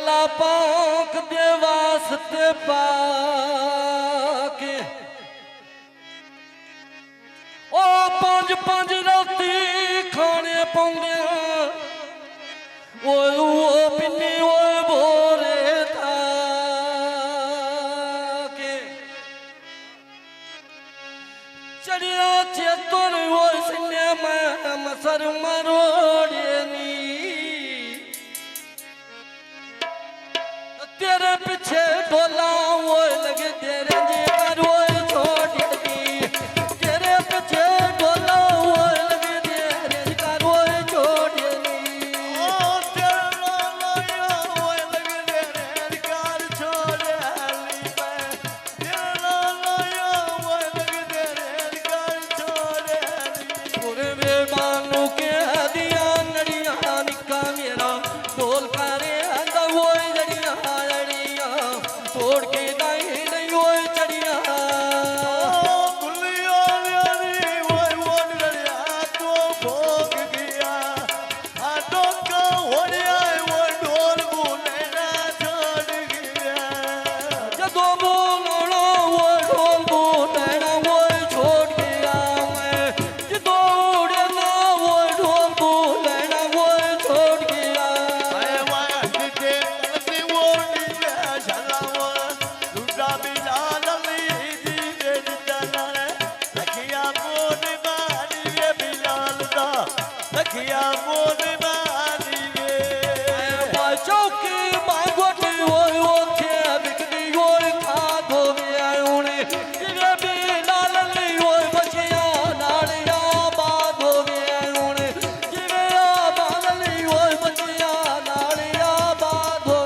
अल्लाह पाक दे वास्ते पाके ओ पंज पंज राती खाने पौंदे ओ पिन्नी ओ बोरे ताके चढ़िया चेतुर ओ सिने में मसर मरोड़े नी तेरे पीछे डोला वो लगे तेरे जीवन वो छोड़ दी तेरे पीछे डोला वो लगे तेरे जीवन वो छोड़ दी ओ तेरे लोया वो लगे तेरे जीवन छोड़ दी तेरे लोया वो लगे तेरे जीवन छोड़ दी पूरे बेमानू के दिया नड़िया निका मेरा डोल करे वो लड़िया तोड़ के दाई नहीं वो चढ़िया गुलिया वो लड़िया तो भोग गया हाथों का होड़िया वो ढोल बुलेना छोड़ गया जदों बोलना वो ढोल बुलेना वो छोड़ गया मैं जदों उड़ना वो ढोल बुलेना वो छोड़ गया आए वाया जिते तलती वो नीचे शलावा लुटा बिला लली दी दे दितना लखिया मोन मानी वे बिलाल दा लखिया मोन मानी वे चौकी मांगोट वो थे बिकदी वो खा दो उन्हें जिवे भी लालली वो बचिया नालिया बात हो उन्हें जिवे बालली वो बचिया नालिया बात हो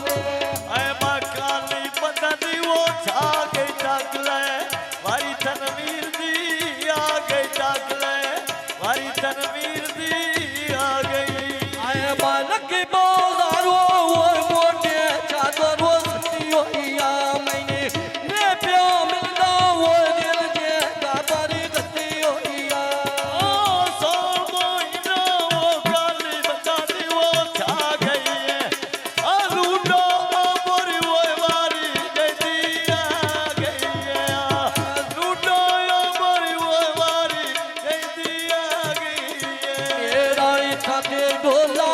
आए मां काली बदनी वो छा गई टाकले वारी तनवीर दी आ गई टाकले वारी तनवीर दी आ गई आए बालक की बाजार वो मोटे चादर वो सती होइया मैंने ने प्या मिलदा वो दिल जे गाबरी गती होइया ओ सो मोइना वो काली बदनी वो छा गई है आ लूडो मोरी वो वारी गई आ गई है लूडो मोरी वो वारी गई आ गई है तेरा इठा ते ढोला